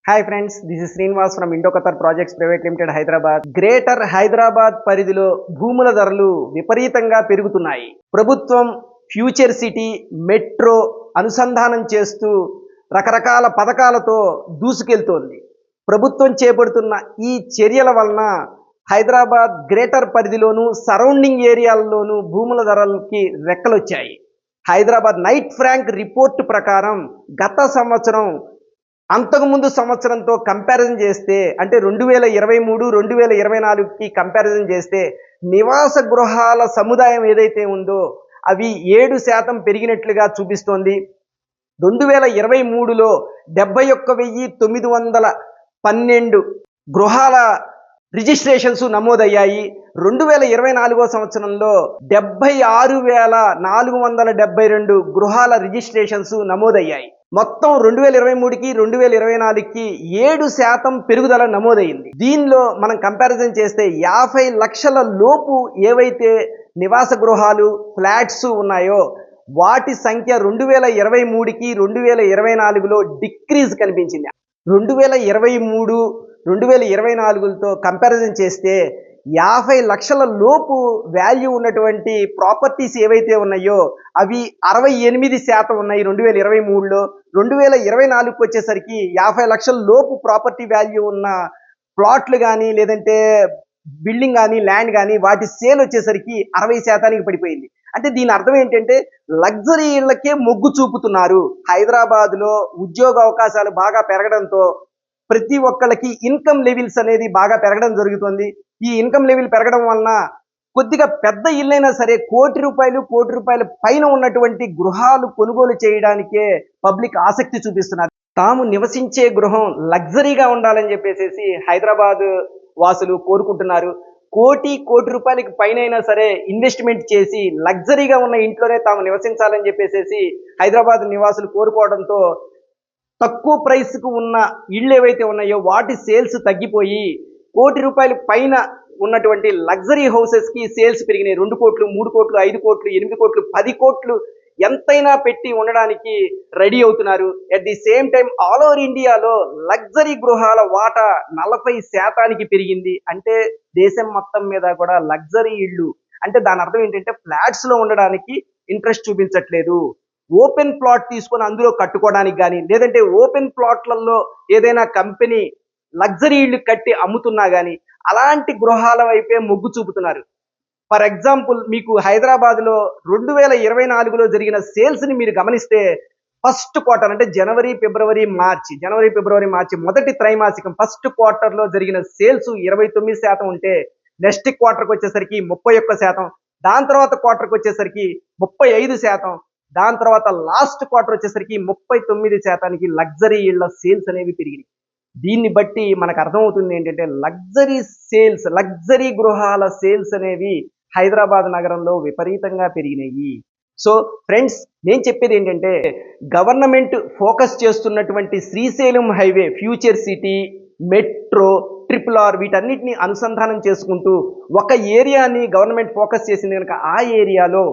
Hi friends, this is Srinivas from Indo Qatar projects private limited Hyderabad. Greater Hyderabad పరిధిలో భూముల ధరలు విపరీతంగా పెరుగుతున్నాయి. ప్రభుత్వం ఫ్యూచర్ సిటీ, మెట్రో అనుసంధానం చేస్తూ రకరకాల పథకాలతో దూసుకెళ్తోంది. ప్రభుత్వం చేపడుతున్న ఈ చర్యల వలన హైదరాబాద్ గ్రేటర్ పరిధిలోనూ సరౌండింగ్ ఏరియాల్లోనూ భూముల ధరలకి రెక్కలొచ్చాయి. హైదరాబాద్ నైట్ ఫ్రాంక్ రిపోర్ట్ ప్రకారం గత సంవత్సరం అంతకుముందు సంవత్సరంతో కంపారిజన్ చేస్తే, అంటే 2023, 2024కి కంపారిజన్ చేస్తే నివాస గృహాల సముదాయం ఏదైతే ఉందో అవి 7% పెరిగినట్లుగా చూపిస్తోంది. 2023లో 71,912 గృహాల రిజిస్ట్రేషన్స్ నమోదయ్యాయి. 2024 సంవత్సరంలో 76,472 గృహాల రిజిస్ట్రేషన్స్ నమోదయ్యాయి. మొత్తం 2023కి 2024కి 7% పెరుగుదల నమోదైంది. దీనిలో మనం కంపారిజన్ చేస్తే 50 లక్షల లోపు ఏవైతే నివాస గృహాలు, ఫ్లాట్స్ ఉన్నాయో వాటి సంఖ్య 2023కి 2024లో డిక్రీజ్ కనిపించింది. 2023, 2024లతో కంపారిజన్ చేస్తే 50 లక్షల లోపు వాల్యూ ఉన్నటువంటి ప్రాపర్టీస్ ఏవైతే ఉన్నాయో అవి 68% ఉన్నాయి 2023లో. 2024కి వచ్చేసరికి 50 లక్షల లోపు ప్రాపర్టీ వాల్యూ ఉన్న ప్లాట్లు కానీ, లేదంటే బిల్డింగ్ కానీ, ల్యాండ్ కానీ వాటి సేల్ వచ్చేసరికి 60%కి పడిపోయింది. అంటే దీని అర్థం ఏంటంటే లగ్జరీ ఇళ్లకే మొగ్గు చూపుతున్నారు. హైదరాబాద్లో ఉద్యోగ అవకాశాలు బాగా పెరగడంతో ప్రతి ఒక్కళ్ళకి ఇన్కమ్ లెవెల్స్ అనేది బాగా పెరగడం జరుగుతుంది. ఈ ఇన్కమ్ లెవెల్ పెరగడం వలన కొద్దిగా పెద్ద ఇల్లైనా సరే కోటి రూపాయల పైన ఉన్నటువంటి గృహాలు కొనుగోలు చేయడానికే పబ్లిక్ ఆసక్తి చూపిస్తున్నారు. తాము నివసించే గృహం లగ్జరీగా ఉండాలని చెప్పేసి హైదరాబాద్ వాసులు కోరుకుంటున్నారు. కోటి రూపాయలకి పైన అయినా సరే ఇన్వెస్ట్మెంట్ చేసి లగ్జరీగా ఉన్న ఇంట్లోనే తాము నివసించాలని చెప్పేసి హైదరాబాద్ నివాసులు కోరుకోవడంతో తక్కువ ప్రైస్కు ఉన్న ఇళ్ళు ఏవైతే ఉన్నాయో వాటి సేల్స్ తగ్గిపోయి కోటి రూపాయల పైన ఉన్నటువంటి లగ్జరీ హౌసెస్కి సేల్స్ పెరిగినాయి. 2 కోట్లు, 3 కోట్లు, 5 కోట్లు, 8 కోట్లు, 10 కోట్లు ఎంతైనా పెట్టి ఉండడానికి రెడీ అవుతున్నారు. At the same time all over ఇండియాలో లగ్జరీ గృహాల వాటా 40%కి పెరిగింది. అంటే దేశం మొత్తం మీద కూడా లగ్జరీ ఇళ్ళు, అంటే దాని అర్థం ఏంటంటే ఫ్లాట్స్లో ఉండడానికి ఇంట్రెస్ట్ చూపించట్లేదు. ఓపెన్ ప్లాట్ తీసుకొని అందులో కట్టుకోవడానికి కానీ, లేదంటే ఓపెన్ ప్లాట్లలో ఏదైనా కంపెనీ లగ్జరీ ఇళ్ళు కట్టి అమ్ముతున్నా కానీ అలాంటి గృహాల వైపే మొగ్గు చూపుతున్నారు. ఫర్ ఎగ్జాంపుల్ మీకు హైదరాబాద్లో 2024లో జరిగిన సేల్స్ని మీరు గమనిస్తే ఫస్ట్ క్వార్టర్, అంటే జనవరి ఫిబ్రవరి మార్చి మొదటి త్రైమాసికం ఫస్ట్ క్వార్టర్లో జరిగిన సేల్స్ 29% ఉంటే నెక్స్ట్ క్వార్టర్కి వచ్చేసరికి 31%, దాని తర్వాత క్వార్టర్కి వచ్చేసరికి 35%, దాని తర్వాత లాస్ట్ క్వార్టర్ వచ్చేసరికి 39%కి లగ్జరీ ఇళ్ల సేల్స్ అనేవి పెరిగినాయి. దీన్ని బట్టి మనకు అర్థమవుతుంది ఏంటంటే లగ్జరీ గృహాల సేల్స్ అనేవి హైదరాబాద్ నగరంలో విపరీతంగా పెరిగినాయి. సో ఫ్రెండ్స్, నేను చెప్పేది ఏంటంటే గవర్నమెంట్ ఫోకస్ చేస్తున్నటువంటి Srisailam highway, future city, metro, RRR వీటన్నిటిని అనుసంధానం చేసుకుంటూ ఒక ఏరియాని గవర్నమెంట్ ఫోకస్ చేసింది కనుక ఆ ఏరియాలో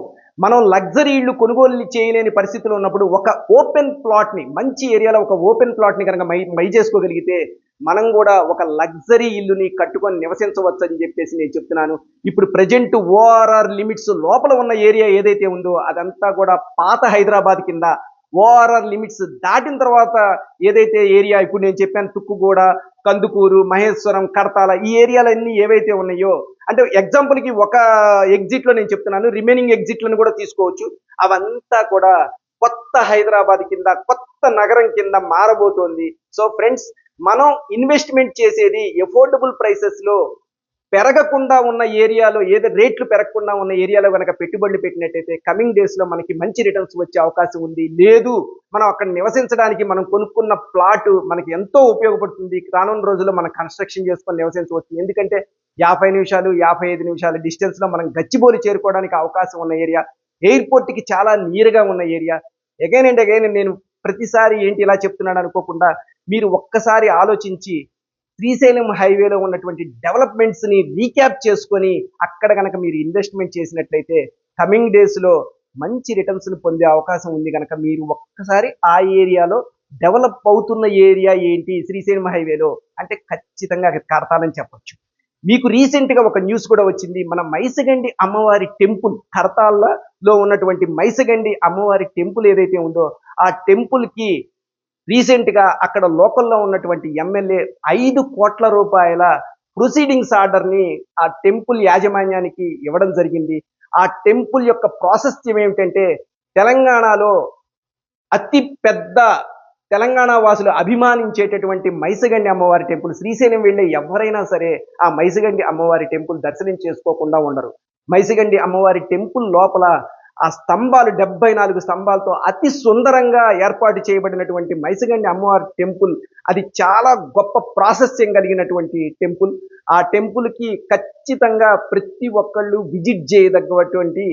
మనం లగ్జరీ ఇళ్ళు కొనుగోలు చేయలేని పరిస్థితులు ఉన్నప్పుడు ఒక ఓపెన్ ప్లాట్ని, మంచి ఏరియాలో ఒక ఓపెన్ ప్లాట్ని కనుక మై చేసుకోగలిగితే మనం కూడా ఒక లగ్జరీ ఇల్లుని కట్టుకొని నివసించవచ్చు అని చెప్పేసి నేను చెప్తున్నాను. ఇప్పుడు ప్రజెంట్ ORR లిమిట్స్ లోపల ఉన్న ఏరియా ఏదైతే ఉందో అదంతా కూడా పాత హైదరాబాద్ కింద. ORR లిమిట్స్ దాటిన తర్వాత ఏదైతే ఏరియా ఇప్పుడు నేను చెప్పాను, తుక్కుగూడ, కందుకూరు, మహేశ్వరం, కడతాల, ఈ ఏరియాలన్నీ ఏవైతే ఉన్నాయో, అంటే ఎగ్జాంపుల్కి ఒక ఎగ్జిట్లో నేను చెప్తున్నాను, రిమైనింగ్ ఎగ్జిట్లను కూడా తీసుకోవచ్చు. అవంతా కూడా కొత్త హైదరాబాద్ కింద, కొత్త నగరం కింద మారబోతోంది. సో ఫ్రెండ్స్, మనం ఇన్వెస్ట్మెంట్ చేసేది ఎఫోర్డబుల్ ప్రైసెస్లో పెరగకుండా ఉన్న ఏరియాలో, ఏదో రేట్లు పెరగకుండా ఉన్న ఏరియాలో కనుక పెట్టుబడులు పెట్టినట్టయితే కమింగ్ డేస్లో మనకి మంచి రిటర్న్స్ వచ్చే అవకాశం ఉంది. లేదు మనం అక్కడ నివసించడానికి మనం కొనుక్కున్న ప్లాట్ మనకి ఎంతో ఉపయోగపడుతుంది. రానున్న రోజుల్లో మనం కన్స్ట్రక్షన్ చేసుకొని నివసించవచ్చు. ఎందుకంటే 50 నిమిషాలు, 55 నిమిషాల డిస్టెన్స్లో మనం గచ్చిబౌలి చేరుకోవడానికి అవకాశం ఉన్న ఏరియా, ఎయిర్పోర్ట్కి చాలా నియర్గా ఉన్న ఏరియా. అగైన్ అండ్ అగైన్ నేను ప్రతిసారి ఏంటి ఇలా చెప్తున్నాడు అనుకోకుండా మీరు ఒక్కసారి ఆలోచించి శ్రీశైలం హైవేలో ఉన్నటువంటి డెవలప్మెంట్స్ని రీక్యాప్ చేసుకొని అక్కడ కనుక మీరు ఇన్వెస్ట్మెంట్ చేసినట్లయితే కమింగ్ డేస్లో మంచి రిటర్న్స్ని పొందే అవకాశం ఉంది కనుక మీరు ఒక్కసారి ఆ ఏరియాలో డెవలప్ అవుతున్న ఏరియా ఏంటి శ్రీశైలం హైవేలో అంటే ఖచ్చితంగా అది కడతాలని చెప్పొచ్చు. మీకు రీసెంట్గా ఒక న్యూస్ కూడా వచ్చింది. మన మైసగండి అమ్మవారి టెంపుల్ కడతాల్లో ఉన్నటువంటి మైసగండి అమ్మవారి టెంపుల్ ఏదైతే ఉందో ఆ టెంపుల్కి రీసెంట్గా అక్కడ లోకల్లో ఉన్నటువంటి ఎమ్మెల్యే 5 కోట్ల రూపాయల ప్రొసీడింగ్స్ ఆర్డర్ని ఆ టెంపుల్ యాజమాన్యానికి ఇవ్వడం జరిగింది. ఆ టెంపుల్ యొక్క ప్రాసెస్ ఏమిటంటే తెలంగాణలో అతి పెద్ద తెలంగాణ వాసులు అభిమానించేటటువంటి మైసగండి అమ్మవారి టెంపుల్. శ్రీశైలం వెళ్ళే ఎవరైనా సరే ఆ మైసగండి అమ్మవారి టెంపుల్ దర్శనం చేసుకోకుండా ఉండరు. మైసగండి అమ్మవారి టెంపుల్ లోపల ఆ స్తంభాలు 74 స్తంభాలతో అతి సుందరంగా ఏర్పాటు చేయబడినటువంటి మైసగండి అమ్మవారి టెంపుల్ అది చాలా గొప్ప ప్రాసెసింగ్ కలిగినటువంటి టెంపుల్. ఆ టెంపుల్కి ఖచ్చితంగా ప్రతి ఒక్కళ్ళు విజిట్ చేయదగ్గటువంటి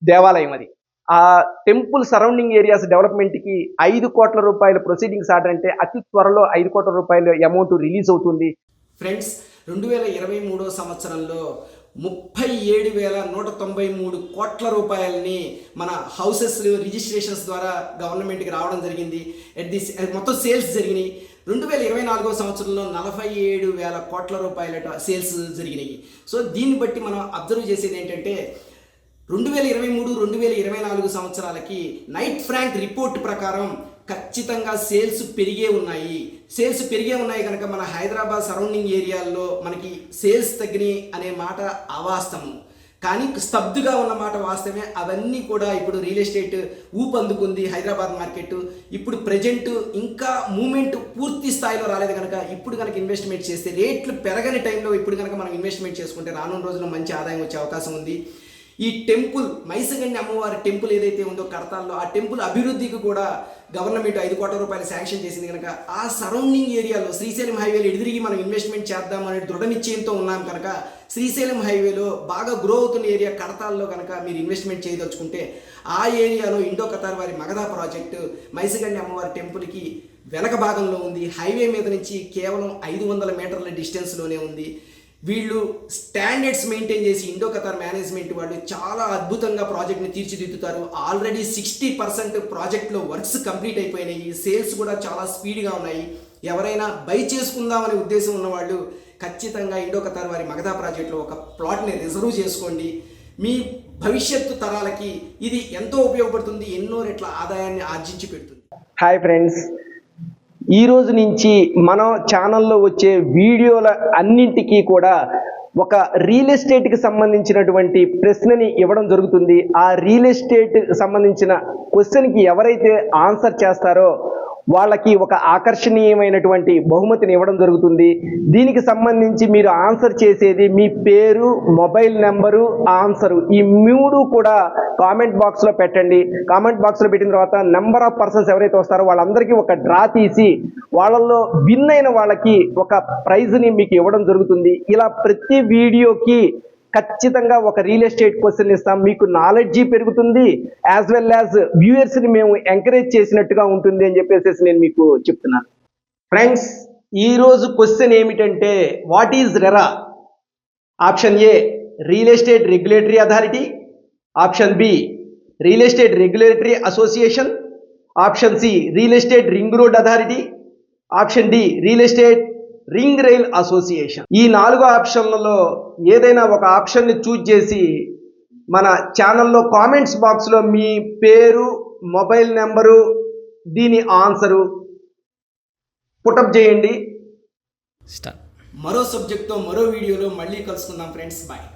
దేవాలయం అది. ఆ టెంపుల్ సరౌండింగ్ ఏరియాస్ డెవలప్మెంట్కి 5 కోట్ల రూపాయల ప్రొసీడింగ్స్ ఆర్డర్ అంటే అతి త్వరలో 5 కోట్ల రూపాయల అమౌంట్ రిలీజ్ అవుతుంది. ఫ్రెండ్స్, 2023 సంవత్సరంలో 37,193 కోట్ల రూపాయలని మన హౌసెస్ రిజిస్ట్రేషన్స్ ద్వారా గవర్నమెంట్కి రావడం జరిగింది. మొత్తం సేల్స్ జరిగినాయి. 2024 సంవత్సరంలో 47,000 కోట్ల రూపాయల సేల్స్ జరిగినాయి. సో దీన్ని బట్టి మనం అబ్జర్వ్ చేసేది ఏంటంటే 2023-2024 సంవత్సరాలకి నైట్ ఫ్రాంక్ రిపోర్ట్ ప్రకారం ఖచ్చితంగా సేల్స్ పెరిగే ఉన్నాయి కనుక మన హైదరాబాద్ సరౌండింగ్ ఏరియాల్లో మనకి సేల్స్ తగ్గినాయి అనే మాట అవాస్తవం. కానీ స్తబ్దుగా ఉన్న మాట వాస్తవమే. అవన్నీ కూడా ఇప్పుడు రియల్ ఎస్టేట్ ఊపందుకుంది హైదరాబాద్ మార్కెట్. ఇప్పుడు ప్రజెంట్ ఇంకా మూమెంట్ పూర్తి స్థాయిలో రాలేదు కనుక ఇప్పుడు కనుక ఇన్వెస్ట్మెంట్ చేస్తే రేట్లు పెరగని టైంలో ఇప్పుడు కనుక మనం ఇన్వెస్ట్మెంట్ చేసుకుంటే రానున్న రోజుల్లో మంచి ఆదాయం వచ్చే అవకాశం ఉంది. ఈ టెంపుల్ మైసగండి అమ్మవారి టెంపుల్ ఏదైతే ఉందో కడతాల్లో ఆ టెంపుల్ అభివృద్ధికి కూడా గవర్నమెంట్ 5 కోట్ల రూపాయలు శాంక్షన్ చేసింది కనుక ఆ సరౌండింగ్ ఏరియాలో శ్రీశైలం హైవేలో ఎదురిగి మనం ఇన్వెస్ట్మెంట్ చేద్దామనే దృఢ నిశ్చయంతో ఉన్నాం కనుక శ్రీశైలం హైవేలో బాగా గ్రో అవుతున్న ఏరియా కడతాల్లో కనుక మీరు ఇన్వెస్ట్మెంట్ చేయదలుచుకుంటే ఆ ఏరియాలో ఇండో ఖతార్ వారి మగధా ప్రాజెక్టు మైసగండి అమ్మవారి టెంపుల్కి వెనక భాగంలో ఉంది. హైవే మీద నుంచి కేవలం 500 మీటర్ల డిస్టెన్స్లోనే ఉంది. వీళ్ళు స్టాండర్డ్స్ మెయింటైన్ చేసి ఇండో ఖతార్ మేనేజ్మెంట్ వాళ్ళు చాలా అద్భుతంగా ప్రాజెక్ట్ని తీర్చిదిద్దుతారు. ఆల్రెడీ 60% ప్రాజెక్ట్లో వర్క్స్ కంప్లీట్ అయిపోయినాయి. సేల్స్ కూడా చాలా స్పీడ్గా ఉన్నాయి. ఎవరైనా బై చేసుకుందామనే ఉద్దేశం ఉన్నవాళ్ళు ఖచ్చితంగా ఇండో ఖతార్ వారి మగధా ప్రాజెక్ట్లో ఒక ప్లాట్ని రిజర్వ్ చేసుకోండి. మీ భవిష్యత్తు తరాలకి ఇది ఎంతో ఉపయోగపడుతుంది. ఎన్నో రెట్ల ఆదాయాన్ని ఆర్జించి పెడుతుంది. హాయ్ ఫ్రెండ్స్, ఈ రోజు నుంచి మనం ఛానల్లో వచ్చే వీడియోల అన్నింటికీ కూడా ఒక రియల్ ఎస్టేట్కి సంబంధించినటువంటి ప్రశ్నని ఇవ్వడం జరుగుతుంది. ఆ రియల్ ఎస్టేట్ సంబంధించిన క్వశ్చన్కి ఎవరైతే ఆన్సర్ చేస్తారో వాళ్ళకి ఒక ఆకర్షణీయమైనటువంటి బహుమతిని ఇవ్వడం జరుగుతుంది. దీనికి సంబంధించి మీరు ఆన్సర్ చేసేది మీ పేరు, మొబైల్ నెంబరు, ఆన్సరు ఈ 3 కూడా కామెంట్ బాక్స్లో పెట్టండి. కామెంట్ బాక్స్లో పెట్టిన తర్వాత నెంబర్ ఆఫ్ పర్సన్స్ ఎవరైతే వస్తారో వాళ్ళందరికీ ఒక డ్రా తీసి వాళ్ళల్లో విన్ అయిన వాళ్ళకి ఒక ప్రైజ్ని మీకు ఇవ్వడం జరుగుతుంది. ఇలా ప్రతి వీడియోకి ఖచ్చితంగా ఒక రియల్ ఎస్టేట్ క్వశ్చన్ ఇస్తాం. మీకు నాలెడ్జీ పెరుగుతుంది, యాజ్ వెల్ యాజ్ వ్యూయర్స్ని మేము ఎంకరేజ్ చేసినట్టుగా ఉంటుంది అని చెప్పేసి నేను మీకు చెప్తున్నాను. ఫ్రెండ్స్, ఈరోజు క్వశ్చన్ ఏమిటంటే what is RERA? Option A real estate regulatory authority, option B real estate regulatory association, option C real estate ring road authority, option D real estate ring rail association. ఈ 4 ఆప్షన్లలో ఏదైనా ఒక ఆప్షన్ని choose చేసి మన ఛానల్లో comments బాక్స్లో మీ పేరు, mobile number, దీని ఆన్సరు పుటప్ చేయండి. మరో సబ్జెక్ట్తో మరో వీడియోలో మళ్ళీ కలుసుకుందాం ఫ్రెండ్స్. బాయ్.